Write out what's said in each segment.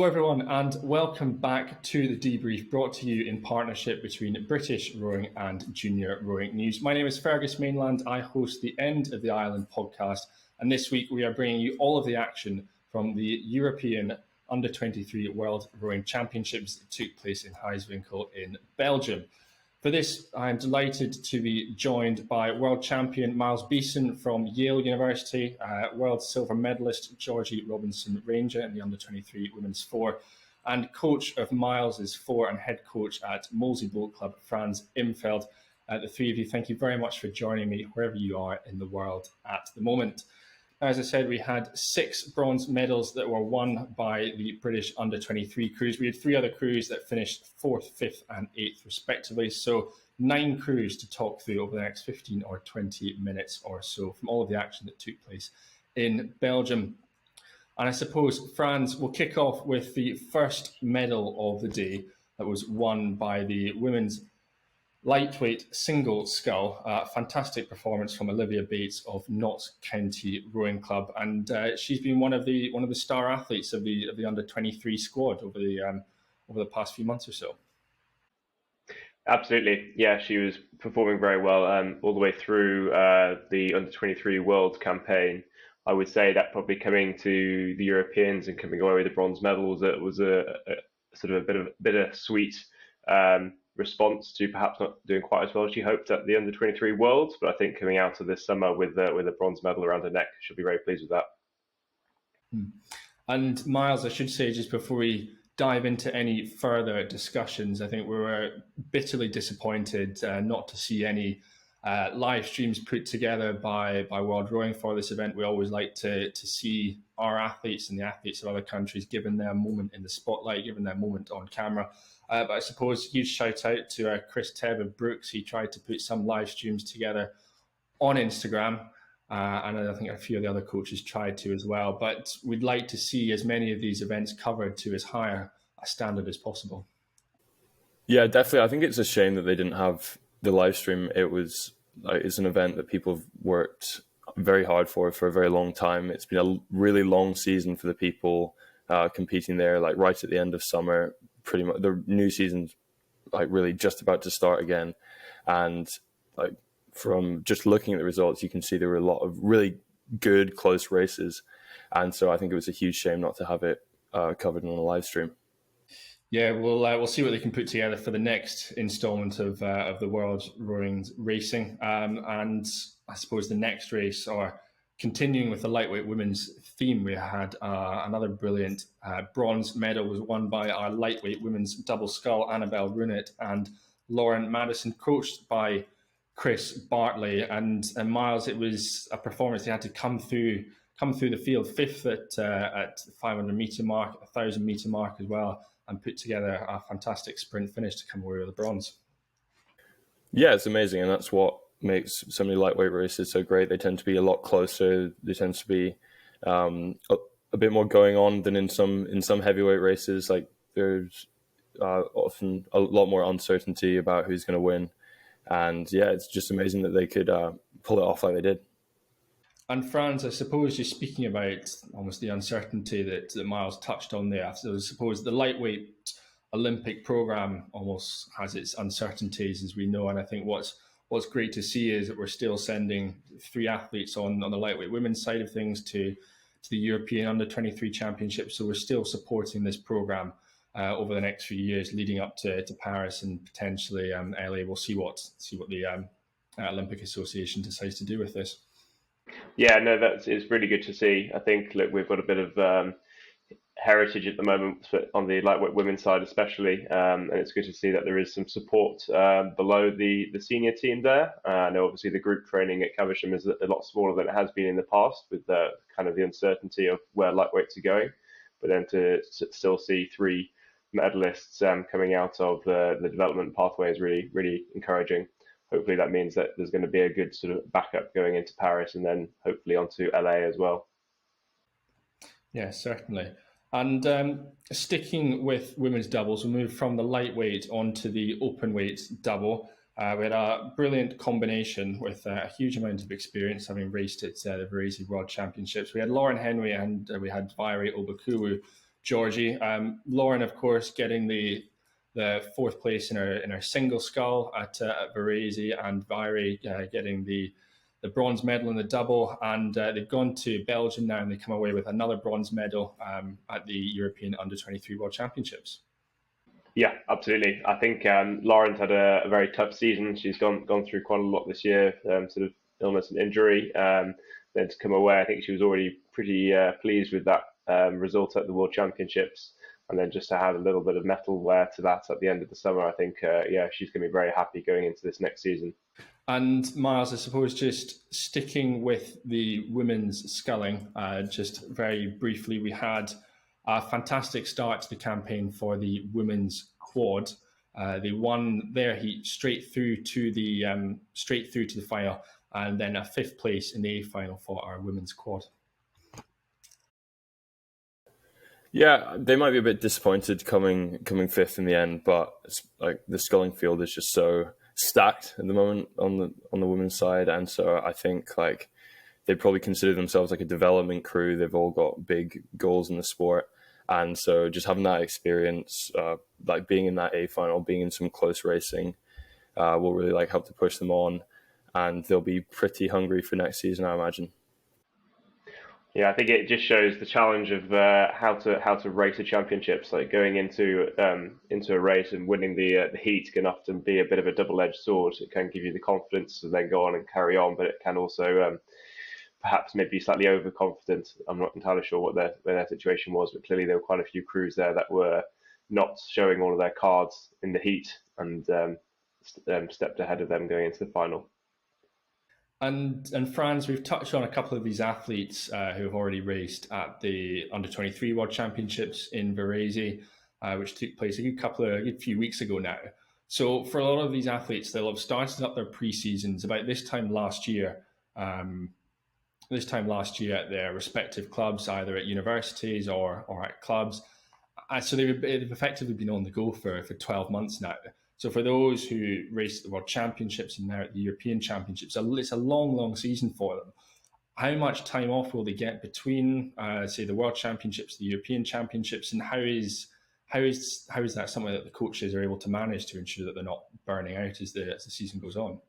everyone, and welcome back to the Debrief, brought to you in partnership between British Rowing and Junior Rowing News. My name is Fergus Mainland. I host the End of the Island podcast, and this week we are bringing you all of the action from the European Under-23 World Rowing Championships that took place in Huiswinkel in Belgium. For this, I am delighted to be joined by world champion Miles Beeson from Yale University, world silver medalist Georgie Robinson-Ranger in the under-23 women's four, and coach of Miles's four and head coach at Molesey Boat Club, Franz Imfeld. The three of you, thank you very much for joining me wherever you are in the world at the moment. As I said, we had 6 bronze medals that were won by the British under-23 crews. We had 3 other crews that finished 4th, 5th and 8th respectively. So 9 crews to talk through over the next 15 or 20 minutes or so from all of the action that took place in Belgium. And I suppose, Franz, will kick off with the first medal of the day that was won by the women's lightweight single scull. Fantastic performance from Olivia Bates of Notts County Rowing Club, and she's been one of the star athletes of the under-23 squad over the past few months or so. Absolutely, yeah, she was performing very well all the way through the under-23 World campaign. I would say that probably coming to the Europeans and coming away with the bronze medal was a sort of a bit of bittersweet response to perhaps not doing quite as well as she hoped at the under-23 Worlds, but I think coming out of this summer with a bronze medal around her neck, she'll be very pleased with that. And Miles, I should say, just before we dive into any further discussions, I think we were bitterly disappointed not to see any live streams put together by World Rowing for this event. We always like to see our athletes and the athletes of other countries given their moment in the spotlight, given their moment on camera. But I suppose huge shout out to Chris Tebb of Brooks. He tried to put some live streams together on Instagram. And I think a few of the other coaches tried to as well. But we'd like to see as many of these events covered to as high a standard as possible. Yeah, definitely. I think it's a shame that they didn't have the live stream. It's an event that people have worked very hard for a very long time. It's been a really long season for the people competing there, like right at the end of summer. Pretty much the new season's like really just about to start again, and like from just looking at the results, you can see there were a lot of really good close races, and so I think it was a huge shame not to have it covered on a live stream. Yeah, we'll see what they can put together for the next instalment of the World Rowing Racing, and I suppose the next race, or continuing with the lightweight women's theme, we had another brilliant bronze medal was won by our lightweight women's double scull, Annabelle Runett and Lauren Madison, coached by Chris Bartley. And Miles, it was a performance they had to come through the field, 5th at the 500 metre mark, 1,000 metre mark as well, and put together a fantastic sprint finish to come away with the bronze. Yeah, it's amazing, and that's what makes so many lightweight races so great. They tend to be a lot closer. There tends to be a bit more going on than in some heavyweight races. Like there's often a lot more uncertainty about who's going to win, and yeah, it's just amazing that they could pull it off like they did. And Franz, I suppose you're speaking about almost the uncertainty that Miles touched on there. So I suppose the lightweight Olympic program almost has its uncertainties, as we know. And I think what's great to see is that we're still sending 3 athletes on the lightweight women's side of things to the European Under-23 Championship. So we're still supporting this program over the next few years leading up to Paris and potentially LA. We'll see what the Olympic Association decides to do with this. Yeah, no, it's really good to see. I think, look, we've got a bit of heritage at the moment on the lightweight women's side especially, and it's good to see that there is some support below the senior team there. I know obviously the group training at Caversham is a lot smaller than it has been in the past with kind of the uncertainty of where lightweights are going, but then to still see 3 medalists coming out of the development pathway is really, really encouraging. Hopefully that means that there's going to be a good sort of backup going into Paris and then hopefully onto LA as well. Yeah, certainly. And sticking with women's doubles, we'll move from the lightweight onto the openweight double. We had a brilliant combination with a huge amount of experience, having raced at the Varese World Championships. We had Lauren Henry and we had Vairi Obakuwu Georgie. Lauren, of course, getting the fourth place in her single scull at Varese, and Vairi getting the bronze medal in the double. And they've gone to Belgium now, and they come away with another bronze medal at the European Under-23 World Championships. Yeah, absolutely. I think Lauren's had a very tough season. She's gone through quite a lot this year, sort of illness and injury. Then to come away, I think she was already pretty pleased with that result at the World Championships, and then just to add a little bit of metal wear to that at the end of the summer, I think she's going to be very happy going into this next season. And Miles, I suppose just sticking with the women's sculling, just very briefly, we had a fantastic start to the campaign for the women's quad. They won their heat straight through to the final, and then a fifth place in the A final for our women's quad. Yeah, they might be a bit disappointed coming fifth in the end, but it's like the sculling field is just so stacked at the moment on the women's side, and so I think like they probably consider themselves like a development crew. They've all got big goals in the sport, and so just having that experience, like being in that A final, being in some close racing, will really like help to push them on, and they'll be pretty hungry for next season, I imagine. Yeah, I think it just shows the challenge of how to race a championships. Like going into a race and winning the heat can often be a bit of a double-edged sword. It can give you the confidence to then go on and carry on, but it can also perhaps maybe be slightly overconfident. I'm not entirely sure what their situation was, but clearly there were quite a few crews there that were not showing all of their cards in the heat and stepped ahead of them going into the final. And Franz, we've touched on a couple of these athletes who have already raced at the Under-23 World Championships in Varese, which took place a good few weeks ago now. So for a lot of these athletes, they'll have started up their pre-seasons about this time last year at their respective clubs, either at universities or at clubs. So they've effectively been on the go for 12 months now. So for those who race at the World Championships and now at the European Championships, it's a long, long season for them. How much time off will they get between, say, the World Championships, the European Championships, and how is that something that the coaches are able to manage to ensure that they're not burning out as the season goes on?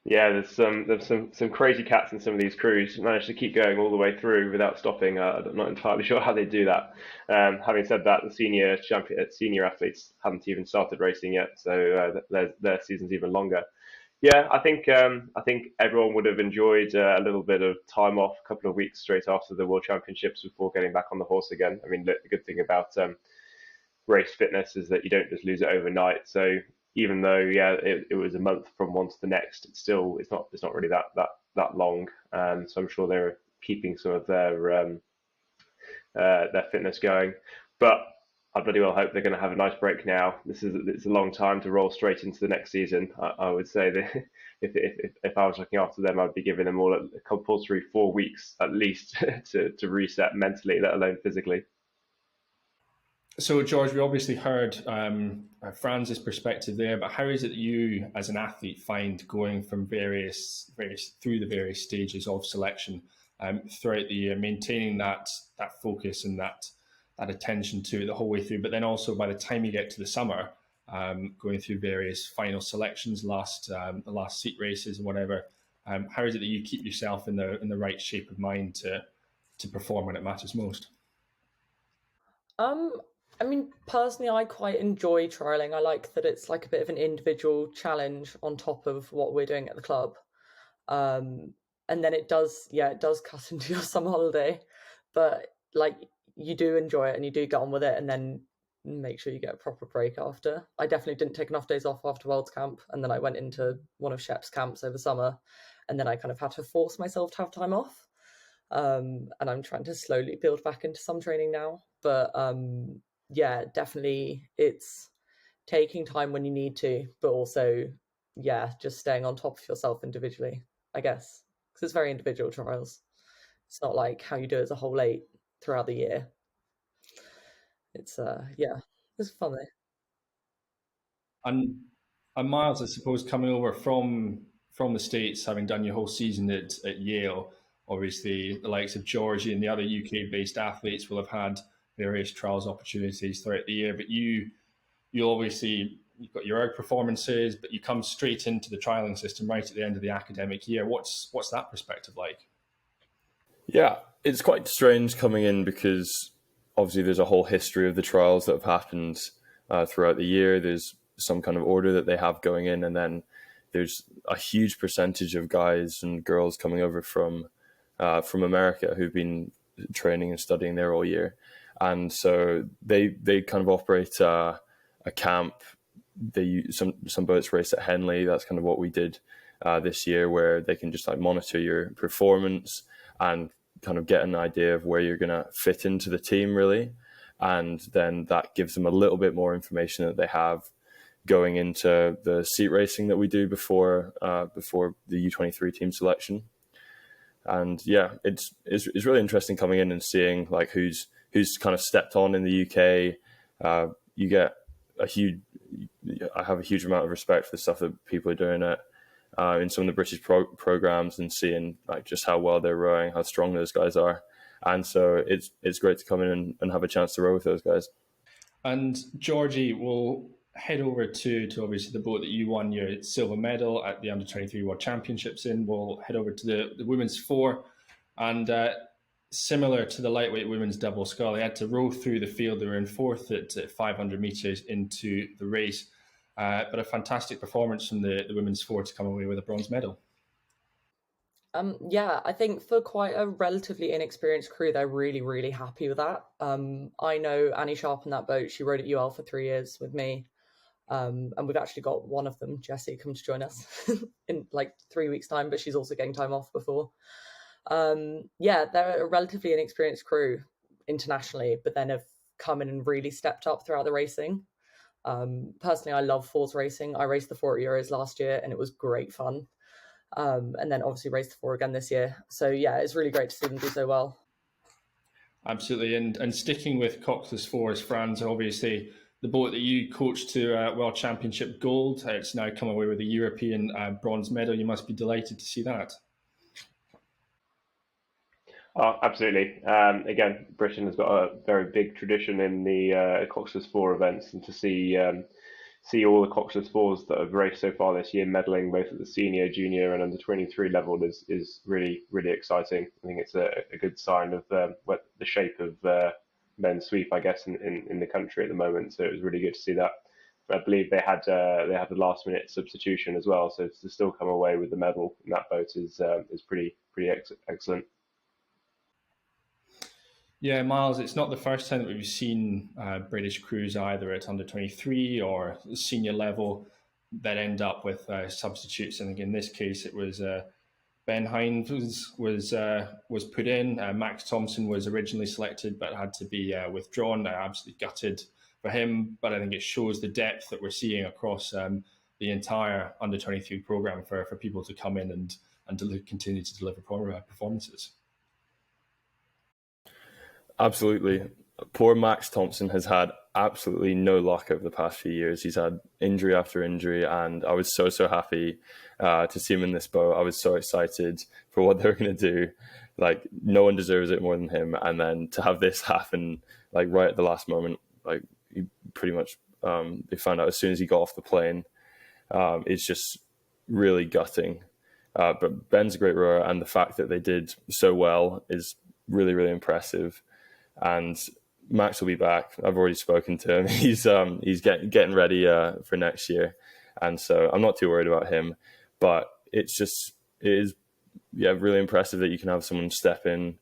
Yeah, there's some crazy cats in some of these crews. Managed to keep going all the way through without stopping. I'm not entirely sure how they do that. Having said that, the senior athletes haven't even started racing yet, so their season's even longer. Yeah, I think everyone would have enjoyed a little bit of time off, a couple of weeks straight after the World Championships before getting back on the horse again. I mean, the good thing about race fitness is that you don't just lose it overnight. So even though it was a month from one to the next, it's not really that long. So I'm sure they're keeping some of their fitness going, but I bloody well hope they're going to have a nice break now. It's a long time to roll straight into the next season. I would say that if I was looking after them, I'd be giving them all a compulsory 4 weeks at least to reset mentally, let alone physically. So, George, we obviously heard Franz's perspective there, but how is it that you, as an athlete, find going from various through the various stages of selection throughout the year, maintaining that focus and that attention to it the whole way through, but then also by the time you get to the summer, going through various final selections, the last seat races and whatever. How is it that you keep yourself in the right shape of mind to perform when it matters most? I mean, personally, I quite enjoy trialing. I like that it's like a bit of an individual challenge on top of what we're doing at the club. And then it does cut into your summer holiday, but like you do enjoy it and you do get on with it, and then make sure you get a proper break after. I definitely didn't take enough days off after World's Camp, and then I went into one of Shep's camps over summer, and then I kind of had to force myself to have time off. And I'm trying to slowly build back into some training now, but yeah, definitely it's taking time when you need to, but also just staying on top of yourself individually, I guess, because it's very individual trials. It's not like how you do as a whole 8 throughout the year. It's it's fun though. And Miles, I suppose, coming over from the States, having done your whole season at Yale, obviously the likes of Georgie and the other UK-based athletes will have had various trials opportunities throughout the year. But you obviously, you've got your erg performances, but you come straight into the trialing system right at the end of the academic year. What's that perspective like? Yeah, it's quite strange coming in because obviously there's a whole history of the trials that have happened throughout the year. There's some kind of order that they have going in, and then there's a huge percentage of guys and girls coming over from America who've been training and studying there all year, and so they kind of operate a camp. Some boats race at Henley. That's kind of what we did this year, where they can just like monitor your performance and kind of get an idea of where you're going to fit into the team, really. And then that gives them a little bit more information that they have going into the seat racing that we do before the U23 team selection. And yeah, it's really interesting coming in and seeing like who's kind of stepped on in the UK. You get I have a huge amount of respect for the stuff that people are doing in some of the British programs, and seeing like just how well they're rowing, how strong those guys are. And so it's great to come in and have a chance to row with those guys. And Georgie, will head over to obviously the boat that you won your silver medal at the Under-23 World Championships in. We'll head over to the women's 4, and similar to the lightweight women's double scull, they had to row through the field. They were in 4th at 500 metres into the race, but a fantastic performance from the women's 4 to come away with a bronze medal. Yeah, I think for quite a relatively inexperienced crew, they're really, really happy with that. I know Annie Sharp on that boat. She rowed at UL for 3 years with me. And we've actually got one of them, Jessie, come to join us in like 3 weeks' time, but she's also getting time off before. Yeah, they're a relatively inexperienced crew internationally, but then have come in and really stepped up throughout the racing. Personally, I love 4s racing. I raced the 4 at Euros last year and it was great fun. And then obviously raced the 4 again this year. So yeah, it's really great to see them do so well. Absolutely. And sticking with Cox's 4s, Franz, obviously the boat that you coached to World Championship gold, it's now come away with a European bronze medal. You must be delighted to see that. Oh, absolutely. Again, Britain has got a very big tradition in the Cox's 4 events, and to see all the Cox's 4s that have raced so far this year medaling both at the senior, junior, and under-23 level is really, really exciting. I think it's a good sign of the shape of men's sweep, I guess, in the country at the moment. So it was really good to see that. But I believe they had a last-minute substitution as well, so to still come away with the medal in that boat is pretty excellent. Yeah, Miles, it's not the first time that we've seen British crews either at under-23 or senior level that end up with substitutes. And in this case, it was Ben Hines was put in. Max Thompson was originally selected but had to be withdrawn. Absolutely gutted for him, but I think it shows the depth that we're seeing across the entire under-23 program for people to come in and to continue to deliver performances. Absolutely. Poor Max Thompson has had absolutely no luck over the past few years. He's had injury after injury, and I was so happy to see him in this boat. I was so excited for what they were going to do. Like, no one deserves it more than him. And then to have this happen, like, right at the last moment, like, he pretty much, they found out as soon as he got off the plane. It's just really gutting. But Ben's a great rower, and the fact that they did so well is really, really impressive. And Max will be back. I've already spoken to him. He's getting ready for next year, and so I'm not too worried about him. But it is really impressive that you can have someone step in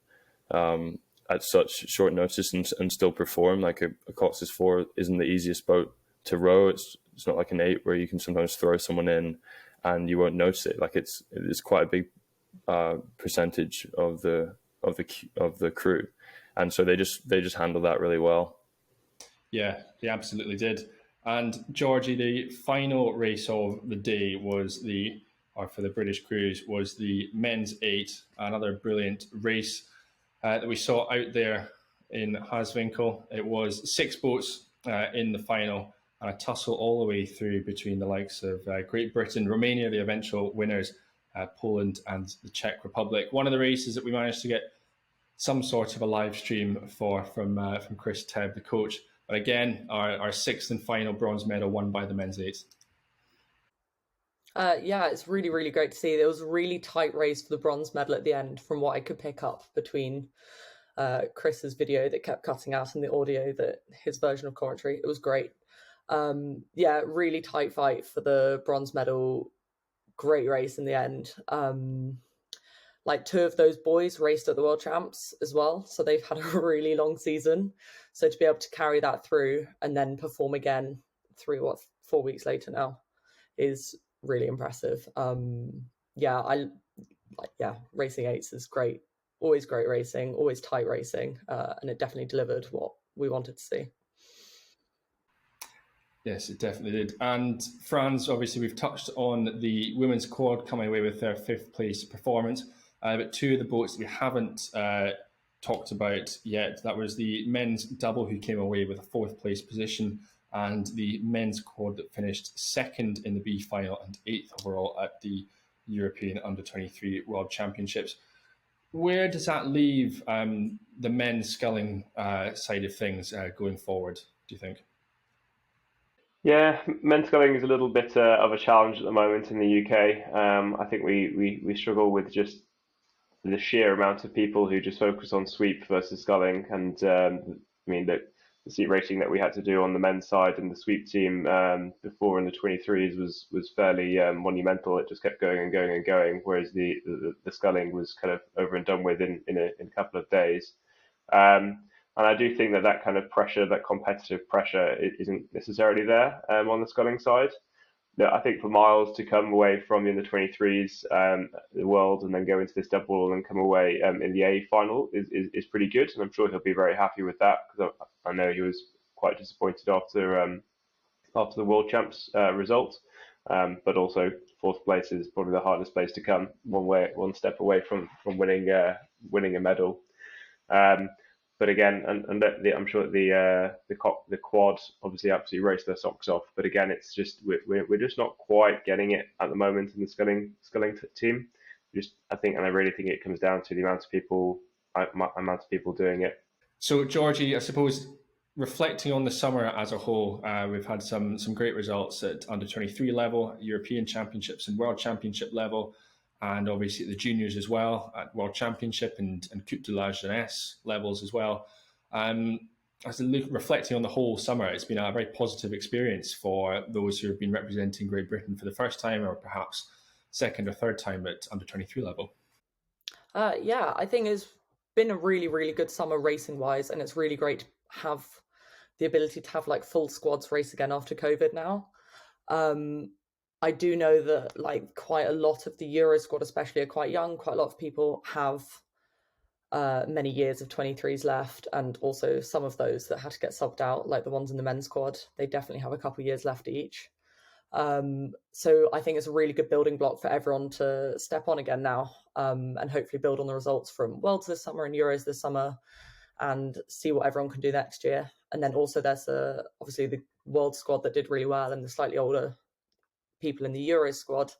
at such short notice and still perform. Like a Cox's 4 isn't the easiest boat to row. It's not like an 8 where you can sometimes throw someone in and you won't notice it. Like it's quite a big percentage of the crew. And so they just handled that really well. Yeah, they absolutely did. And Georgie, the final race of the day for the British crews was the men's 8, another brilliant race that we saw out there in Haaswinkel. It was 6 boats in the final, and a tussle all the way through between the likes of Great Britain, Romania, the eventual winners, Poland and the Czech Republic. One of the races that we managed to get some sort of a live stream from Chris Tebb, the coach. But again, our sixth and final bronze medal won by the men's eight. Yeah, it's really, really great to see. There was a really tight race for the bronze medal at the end, from what I could pick up between Chris's video that kept cutting out and the audio that his version of commentary. It was great. Yeah, really tight fight for the bronze medal. Great race in the end. Like two of those boys raced at the World Champs as well, so they've had a really long season. So to be able to carry that through and then perform again 4 weeks later now is really impressive. Yeah, racing eights is great. Always great racing, always tight racing, and it definitely delivered what we wanted to see. Yes, it definitely did. And Franz, obviously, we've touched on the women's quad coming away with their fifth place performance. But two of the boats that we haven't talked about yet, that was the men's double, who came away with a fourth place position, and the men's quad that finished second in the B final and eighth overall at the European Under-23 World Championships. Where does that leave the men's sculling side of things going forward, do you think? Yeah, men's sculling is a little bit of a challenge at the moment in the UK. I think we struggle with just the sheer amount of people who just focus on sweep versus sculling. And I mean, the seat rating that we had to do on the men's side and the sweep team before in the 23s was fairly monumental. It just kept going and going and going, whereas the sculling was kind of over and done with in a couple of days. And I do think that kind of pressure, that competitive pressure, isn't necessarily there on the sculling side. I think for Miles to come away from in the 23s, the world, and then go into this double and come away in the A final is pretty good, and I'm sure he'll be very happy with that, because I know he was quite disappointed after the World Champs result, but also fourth place is probably the hardest place to come, one step away from winning a medal. But again, I'm sure the quad obviously absolutely raced their socks off. But again, it's just we're just not quite getting it at the moment in the sculling team. I really think it comes down to the amount of people doing it. So Georgie, I suppose reflecting on the summer as a whole, we've had some great results at under-23 level, European Championships and World Championship level, and obviously the juniors as well at World Championship and Coupe de la Jeunesse levels as well. Reflecting on the whole summer, it's been a very positive experience for those who have been representing Great Britain for the first time, or perhaps second or third time at under-23 level. Yeah, I think it's been a really, really good summer racing wise, and it's really great to have the ability to have like full squads race again after COVID now. I do know that like quite a lot of the Euro squad especially are quite young. Quite a lot of people have many years of 23s left, and also some of those that had to get subbed out, like the ones in the men's squad, they definitely have a couple of years left each. So I think it's a really good building block for everyone to step on again now, and hopefully build on the results from Worlds this summer and Euros this summer, and see what everyone can do next year. And then also there's obviously the World squad that did really well, and the slightly older people in the Euro squad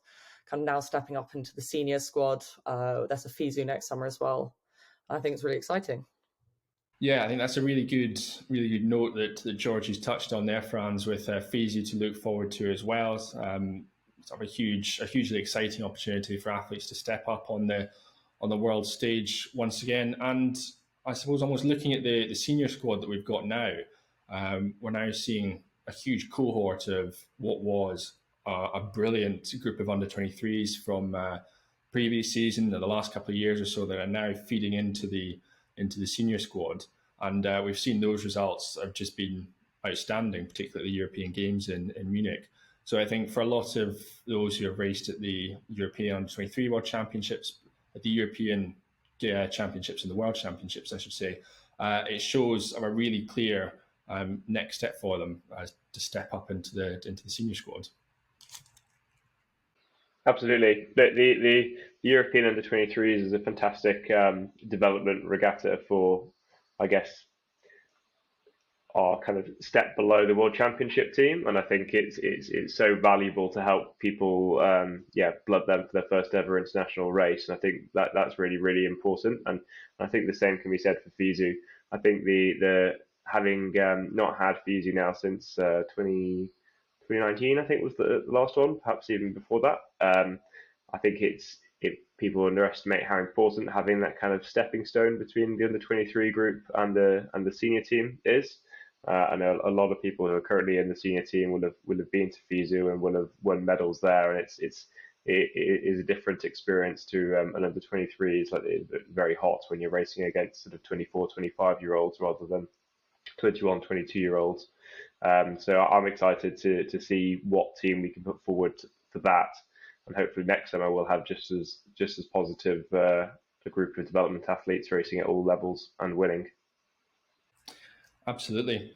kind of now stepping up into the senior squad. There's a FISU next summer as well. I think it's really exciting. Yeah, I think that's a really good note that Georgie's touched on there, Franz, with FISU to look forward to as well. It's a hugely exciting opportunity for athletes to step up on the world stage once again. And I suppose almost looking at the senior squad that we've got now, we're now seeing a huge cohort of what was a brilliant group of under-23s from previous season, or the last couple of years or so, that are now feeding into the senior squad. And we've seen those results have just been outstanding, particularly at the European Games in Munich. So I think for a lot of those who have raced at the European Under-23 World Championships, at the European Championships and the World Championships, I should say, it shows a really clear next step for them to step up into the senior squad. Absolutely. The European Under-23s is a fantastic development regatta for, I guess, are kind of step below the World Championship team, and I think it's so valuable to help people, blood them for their first ever international race, and I think that's really important, and I think the same can be said for FISU. I think the having not had FISU now since 2019, I think was the last one, perhaps even before that. I think people underestimate how important having that kind of stepping stone between the under 23 group and the senior team is. I know a lot of people who are currently in the senior team will have been to FISU and will have won medals there, and it is a different experience to an under 23. It's like it's very hot when you're racing against sort of 24, 25-year-olds rather than 21, 22-year-olds. So I'm excited to see what team we can put forward for that, and hopefully next summer we'll have just as positive a group of development athletes racing at all levels and winning. Absolutely.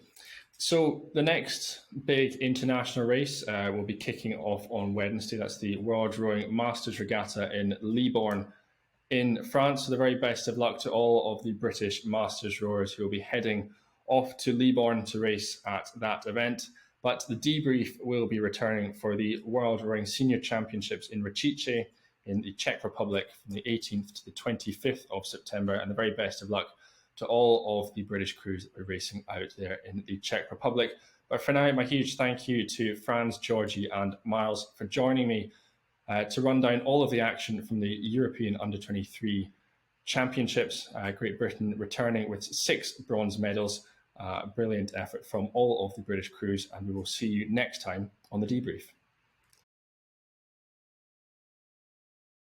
So the next big international race will be kicking off on Wednesday. That's the World Rowing Masters Regatta in Libourne in France. So the very best of luck to all of the British Masters rowers who will be heading off to Libourne to race at that event. But the Debrief will be returning for the World Rowing Senior Championships in Račice in the Czech Republic from the 18th to the 25th of September. And the very best of luck to all of the British crews that are racing out there in the Czech Republic. But for now, my huge thank you to Franz, Georgie and Miles for joining me to run down all of the action from the European Under-23 Championships. Great Britain returning with 6 bronze medals. Brilliant effort from all of the British crews, and we will see you next time on the Debrief.